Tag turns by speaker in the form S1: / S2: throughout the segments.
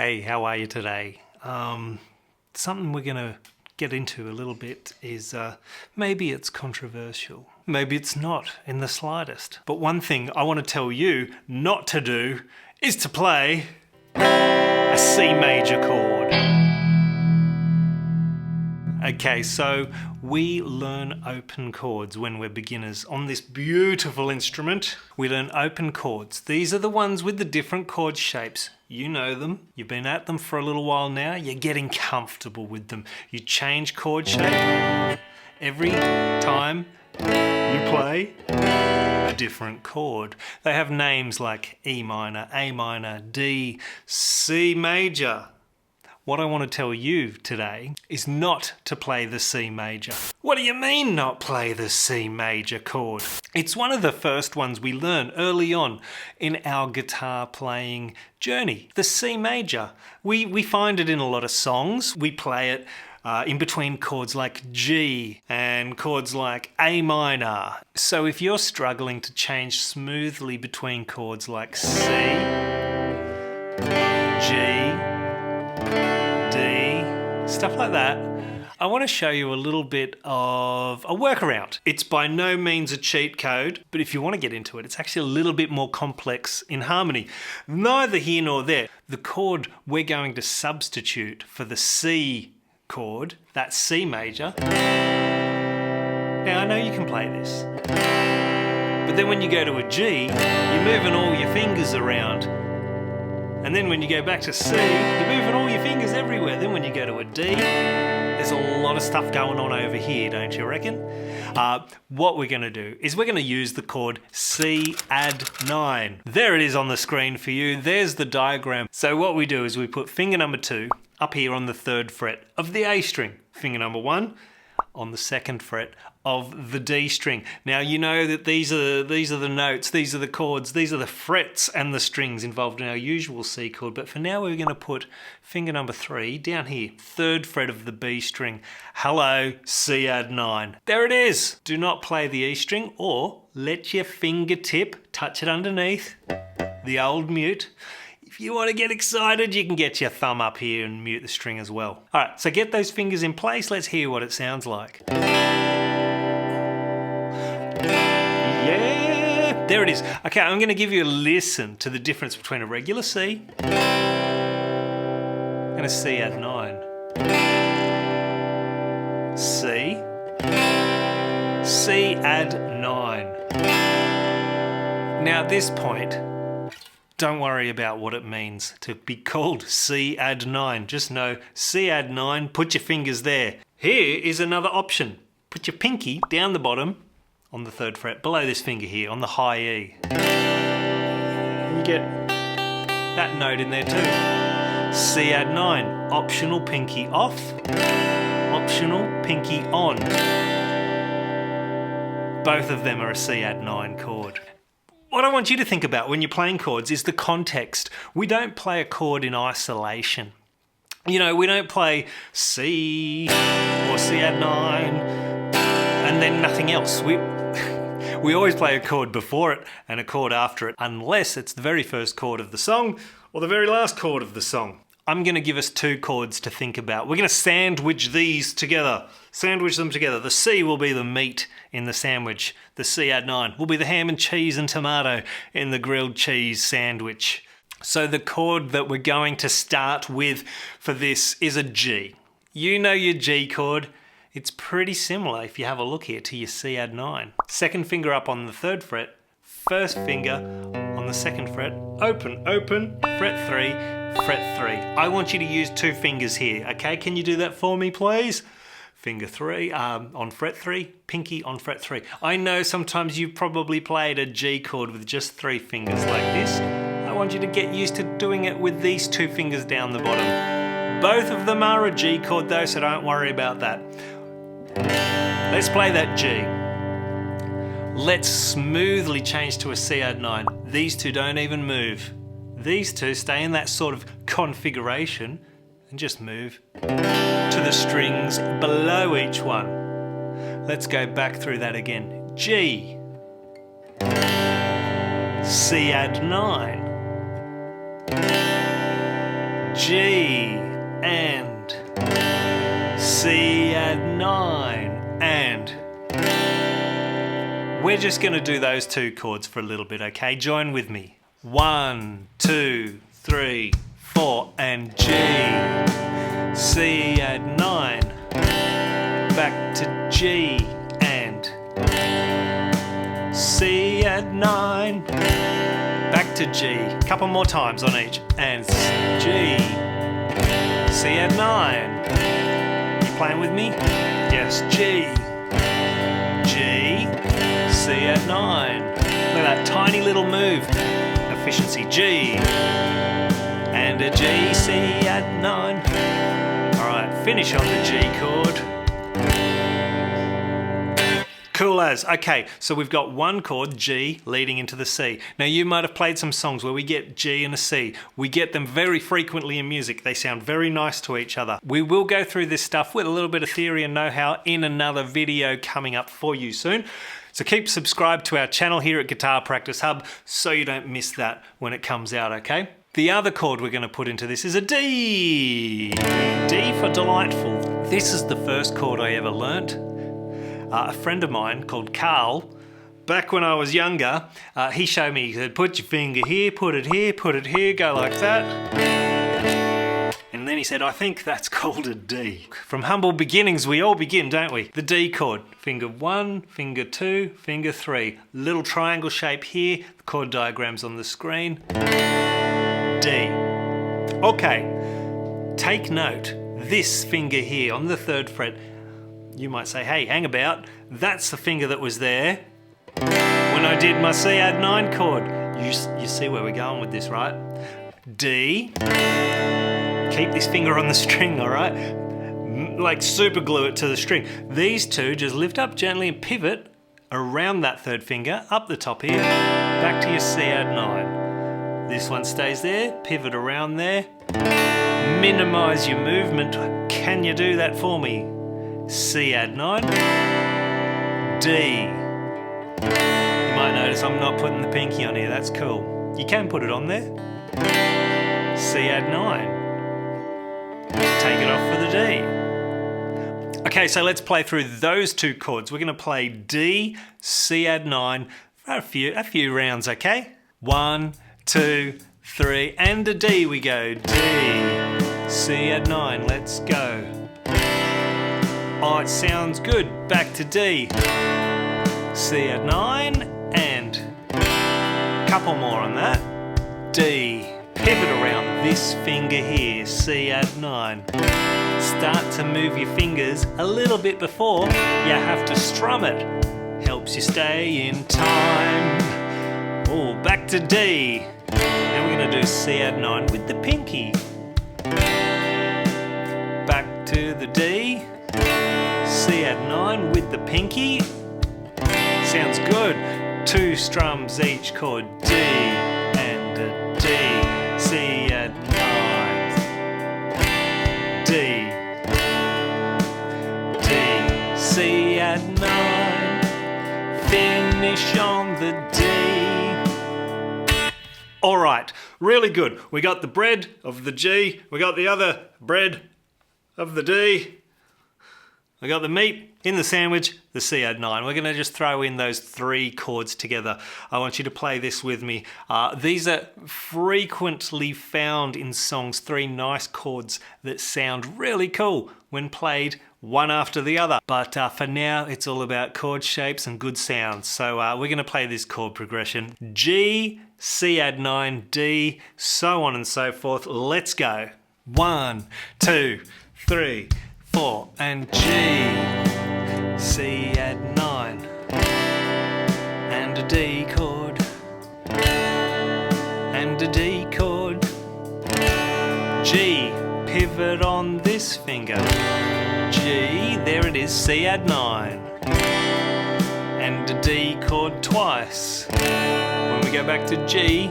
S1: Hey, how are you today? Something we're going to get into a little bit is maybe it's controversial. Maybe it's not in the slightest. But one thing I want to tell you not to do is to play a C major chord. Okay, so we learn open chords when we're beginners on this beautiful instrument. We learn open chords. These are the ones with the different chord shapes. You know them. You've been at them for a little while now. You're getting comfortable with them. You change chord shape every time you play a different chord. They have names like E minor, A minor, D, C major. What I want to tell you today is not to play the C major. What do you mean not play the C major chord? It's one of the first ones we learn early on in our guitar playing journey. The C major. We find it in a lot of songs. We play it in between chords like G and chords like A minor. So if you're struggling to change smoothly between chords like C, G, D, stuff like that, I want to show you a little bit of a workaround. It's by no means a cheat code, but if you want to get into it, it's actually a little bit more complex in harmony. Neither here nor there. The chord we're going to substitute for the C chord, that's C major. Now I know you can play this, but then when you go to a G, you're moving all your fingers around. And then when you go back to C, you're moving all your fingers everywhere. Then when you go to a D, there's a lot of stuff going on over here, don't you reckon? What we're going to do is we're going to use the chord C add 9. There it is on the screen for you. There's the diagram. So what we do is we put finger number 2 up here on the 3rd fret of the A string. Finger number 1 on the 2nd fret of the D string. Now you know that these are the notes, these are the chords, these are the frets and the strings involved in our usual C chord, but for now we're going to put finger number 3 down here, 3rd fret of the B string. Hello, C add 9. There it is. Do not play the E string or let your fingertip touch it underneath, the old mute. If you want to get excited, you can get your thumb up here and mute the string as well. All right, so get those fingers in place. Let's hear what it sounds like. Yeah, there it is. Okay, I'm going to give you a listen to the difference between a regular C and a C add 9. C, C add 9. Now at this point, don't worry about what it means to be called C add 9. Just know C add 9, put your fingers there. Here is another option. Put your pinky down the bottom on the 3rd fret, below this finger here, on the high E. And you get that note in there too. C add 9, optional pinky off, optional pinky on. Both of them are a C add 9 chord. What I want you to think about when you're playing chords is the context. We don't play a chord in isolation. You know, we don't play C or C add 9 and then nothing else. We always play a chord before it and a chord after it, unless it's the very first chord of the song or the very last chord of the song. I'm going to give us 2 chords to think about. We're going to sandwich these together. Sandwich them together. The C will be the meat in the sandwich. The C add 9 will be the ham and cheese and tomato in the grilled cheese sandwich. So the chord that we're going to start with for this is a G. You know your G chord. It's pretty similar, if you have a look here, to your C add 9. 2nd finger up on the 3rd fret, 1st finger on the 2nd fret, open, open, fret 3, fret 3. I want you to use 2 fingers here, okay? Can you do that for me, please? Finger 3 on fret 3, pinky on fret 3. I know sometimes you've probably played a G chord with just 3 fingers like this. I want you to get used to doing it with these 2 fingers down the bottom. Both of them are a G chord though, so don't worry about that. Let's play that G. Let's smoothly change to a C add 9. These 2 don't even move. These 2 stay in that sort of configuration and just move to the strings below each one. Let's go back through that again. G, C add 9, G, and C add 9, and we're just going to do those two chords for a little bit, okay? Join with me. 1, 2, 3, 4, and G, C add 9, back to G, and C add 9, back to G, couple more times on each, and G, C add 9. You playing with me? Yes, G, G, C add 9. Look at that tiny little move. Efficiency, G, and a G, C add 9. Alright, finish on the G chord. Cool as. Okay, so we've got one chord, G, leading into the C. Now you might have played some songs where we get G and a C. We get them very frequently in music. They sound very nice to each other. We will go through this stuff with a little bit of theory and know-how in another video coming up for you soon. So keep subscribed to our channel here at Guitar Practice Hub so you don't miss that when it comes out, okay? The other chord we're going to put into this is a D. D for delightful. This is the first chord I ever learnt. A friend of mine called Carl, back when I was younger, he showed me, he said, put your finger here, put it here, go like that. And then he said, I think that's called a D. From humble beginnings, we all begin, don't we? The D chord. Finger 1, finger 2, finger 3. Little triangle shape here. The chord diagram's on the screen. D. Okay, take note. This finger here on the 3rd fret, you might say, hey, hang about. That's the finger that was there when I did my C add 9 chord. You see where we're going with this, right? D. Keep this finger on the string, all right? Like super glue it to the string. These two just lift up gently and pivot around that 3rd finger, up the top here, back to your C add 9. This one stays there, pivot around there. Minimize your movement. Can you do that for me? C add 9. D. You might notice I'm not putting the pinky on here, that's cool. You can put it on there. C add 9. Take it off for the D. Okay, so let's play through those two chords. We're going to play D, C add 9 for a few rounds, okay? 1, 2, 3, and a D we go. D, C add 9, let's go. Oh, it sounds good. Back to D, C add 9, and a couple more on that. D, pivot around this finger here, C add 9. Start to move your fingers a little bit before you have to strum it. Helps you stay in time. Oh, back to D. Now we're going to do C add 9 with the pinky. Back to the D. C add 9 with the pinky. Sounds good. 2 strums each chord. D and a D. C add 9. D. D. C add 9. Finish on the D. Alright, really good. We got the bread of the G. We got the other bread of the D. I got the meat in the sandwich, the C add 9. We're going to just throw in those 3 chords together. I want you to play this with me. These are frequently found in songs, 3 nice chords that sound really cool when played one after the other. But for now, it's all about chord shapes and good sounds. So we're going to play this chord progression. G, C add 9, D, so on and so forth. Let's go. 1, 2, 3, 4, and G, C add 9, and a D chord, and a D chord, G, pivot on this finger, G, there it is, C add 9, and a D chord twice. When we go back to G,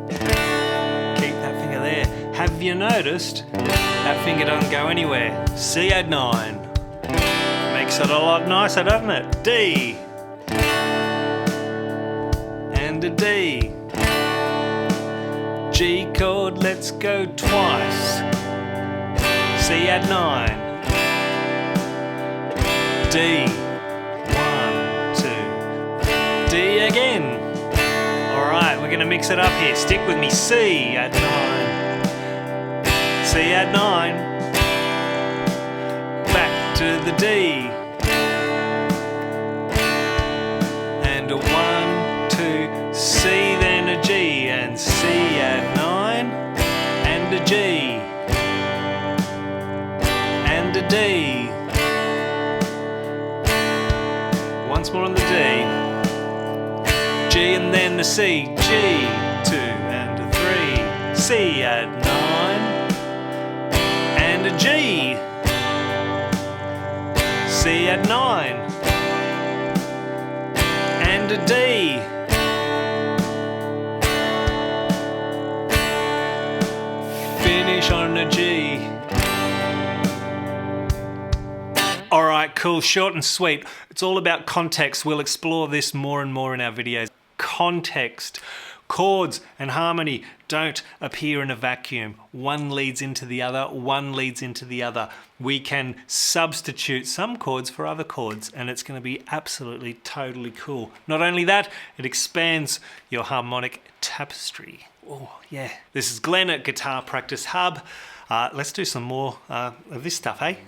S1: keep that finger there. Have you noticed that finger doesn't go anywhere? C add 9. Makes it a lot nicer, doesn't it? D. And a D. G chord, let's go twice. C add 9. D, 1, 2. D again. Alright, we're going to mix it up here. Stick with me. C add 9. C add 9. Back to the D. And a 1, 2, C, then a G, and C add 9, and a G, and a D. Once more on the D. G and then a C, G, 2 and a 3, C add 9, and a G, C add 9, and a D. Finish on a G. Alright, cool, short and sweet. It's all about context. We'll explore this more and more in our videos. Context. Chords and harmony don't appear in a vacuum. One leads into the other, one leads into the other. We can substitute some chords for other chords, and it's going to be absolutely, totally cool. Not only that, it expands your harmonic tapestry. Oh, yeah. This is Glen at Guitar Practice Hub. Let's do some more of this stuff, hey?